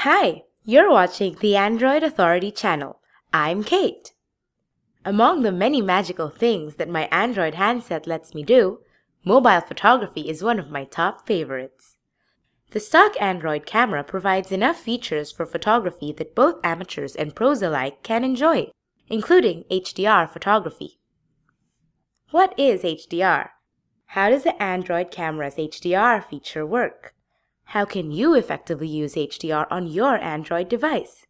Hi, you're watching the Android Authority channel. I'm Kate. Among the many magical things that my Android handset lets me do, mobile photography is one of my top favorites. The stock Android camera provides enough features for photography that both amateurs and pros alike can enjoy, including HDR photography. What is HDR? How does the Android camera's HDR feature work? How can you effectively use HDR on your Android device?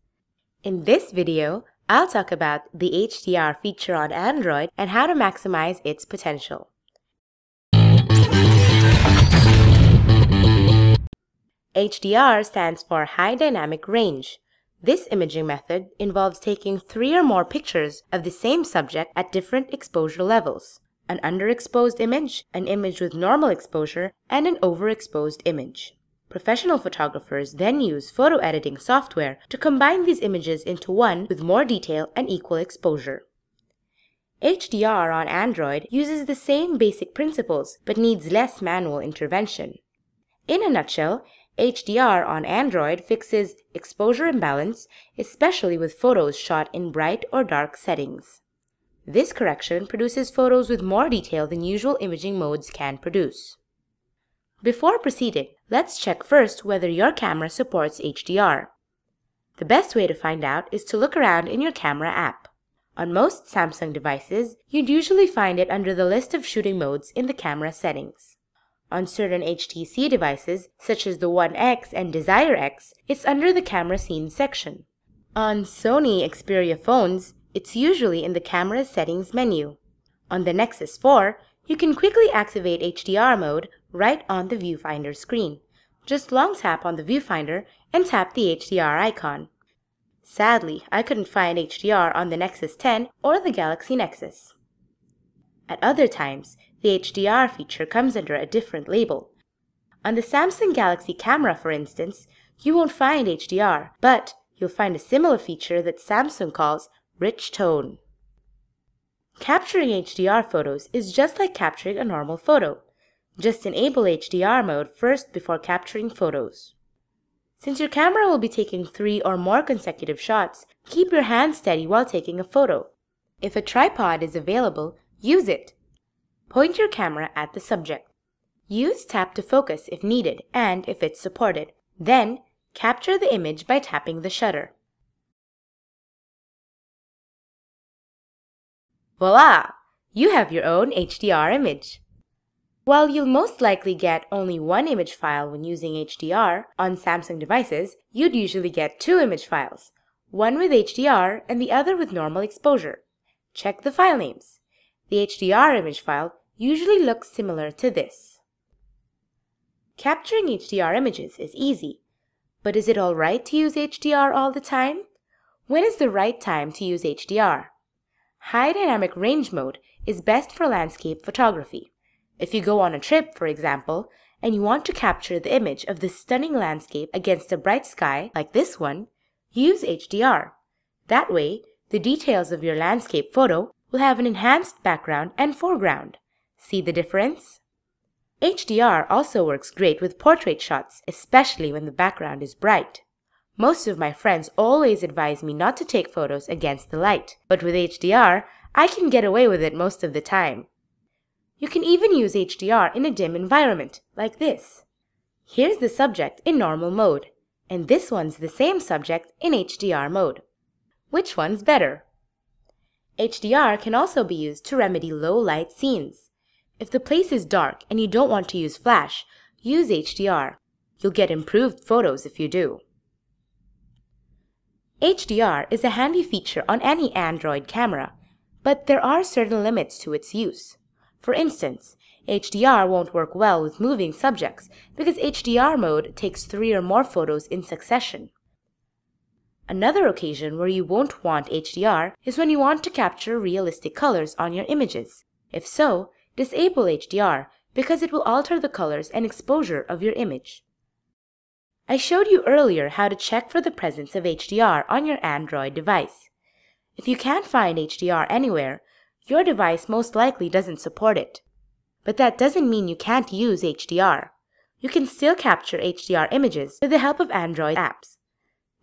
In this video, I'll talk about the HDR feature on Android and how to maximize its potential. HDR stands for High Dynamic Range. This imaging method involves taking 3 or more pictures of the same subject at different exposure levels: an underexposed image, an image with normal exposure, and an overexposed image. Professional photographers then use photo editing software to combine these images into one with more detail and equal exposure. HDR on Android uses the same basic principles but needs less manual intervention. In a nutshell, HDR on Android fixes exposure imbalance, especially with photos shot in bright or dark settings. This correction produces photos with more detail than usual imaging modes can produce. Before proceeding, let's check first whether your camera supports HDR. The best way to find out is to look around in your camera app. On most Samsung devices, you'd usually find it under the list of shooting modes in the camera settings. On certain HTC devices, such as the One X and Desire X, it's under the camera scenes section. On Sony Xperia phones, it's usually in the camera settings menu. On the Nexus 4, you can quickly activate HDR mode right on the viewfinder screen. Just long tap on the viewfinder and tap the HDR icon. Sadly, I couldn't find HDR on the Nexus 10 or the Galaxy Nexus. At other times, the HDR feature comes under a different label. On the Samsung Galaxy camera, for instance, you won't find HDR, but you'll find a similar feature that Samsung calls rich tone. Capturing HDR photos is just like capturing a normal photo. Just enable HDR mode first before capturing photos. Since your camera will be taking 3 or more consecutive shots, keep your hand steady while taking a photo. If a tripod is available, use it. Point your camera at the subject. Use tap to focus if needed and if it's supported. Then, capture the image by tapping the shutter. Voila! You have your own HDR image. While you'll most likely get only one image file when using HDR on Samsung devices, you'd usually get 2 image files, one with HDR and the other with normal exposure. Check the file names. The HDR image file usually looks similar to this. Capturing HDR images is easy, but is it alright to use HDR all the time? When is the right time to use HDR? High Dynamic Range mode is best for landscape photography. If you go on a trip, for example, and you want to capture the image of this stunning landscape against a bright sky like this one, use HDR. That way, the details of your landscape photo will have an enhanced background and foreground. See the difference? HDR also works great with portrait shots, especially when the background is bright. Most of my friends always advise me not to take photos against the light, but with HDR, I can get away with it most of the time. You can even use HDR in a dim environment, like this. Here's the subject in normal mode, and this one's the same subject in HDR mode. Which one's better? HDR can also be used to remedy low-light scenes. If the place is dark and you don't want to use flash, use HDR. You'll get improved photos if you do. HDR is a handy feature on any Android camera, but there are certain limits to its use. For instance, HDR won't work well with moving subjects because HDR mode takes 3 or more photos in succession. Another occasion where you won't want HDR is when you want to capture realistic colors on your images. If so, disable HDR because it will alter the colors and exposure of your image. I showed you earlier how to check for the presence of HDR on your Android device. If you can't find HDR anywhere, your device most likely doesn't support it. But that doesn't mean you can't use HDR. You can still capture HDR images with the help of Android apps.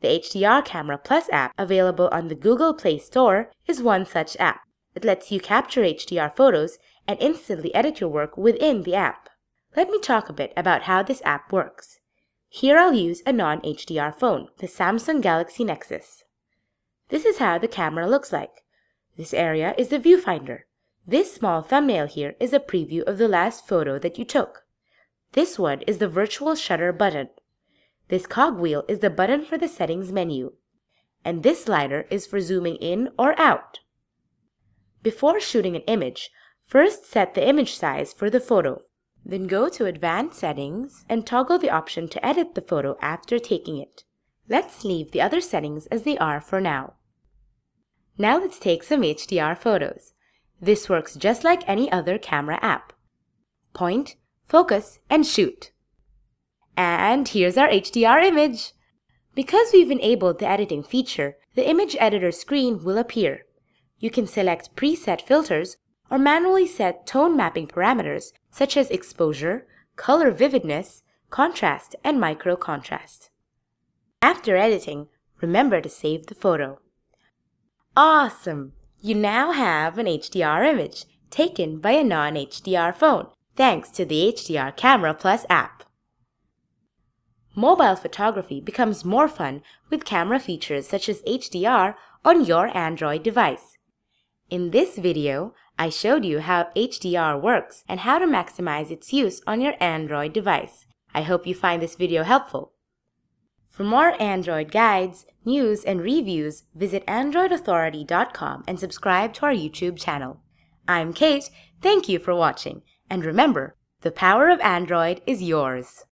The HDR Camera Plus app, available on the Google Play Store, is one such app. It lets you capture HDR photos and instantly edit your work within the app. Let me talk a bit about how this app works. Here I'll use a non-HDR phone, the Samsung Galaxy Nexus. This is how the camera looks like. This area is the viewfinder. This small thumbnail here is a preview of the last photo that you took. This one is the virtual shutter button. This cogwheel is the button for the settings menu. And this slider is for zooming in or out. Before shooting an image, first set the image size for the photo. Then go to Advanced Settings and toggle the option to edit the photo after taking it. Let's leave the other settings as they are for now. Now let's take some HDR photos. This works just like any other camera app. Point, focus, and shoot. And here's our HDR image. Because we've enabled the editing feature, the image editor screen will appear. You can select preset filters or manually set tone mapping parameters such as exposure, color vividness, contrast, and micro contrast. After editing, remember to save the photo. Awesome! You now have an HDR image taken by a non-HDR phone thanks to the HDR Camera Plus app. Mobile photography becomes more fun with camera features such as HDR on your Android device. In this video, I showed you how HDR works and how to maximize its use on your Android device. I hope you find this video helpful. For more Android guides, news, and reviews, visit androidauthority.com and subscribe to our YouTube channel. I'm Kate, thank you for watching, and remember, the power of Android is yours.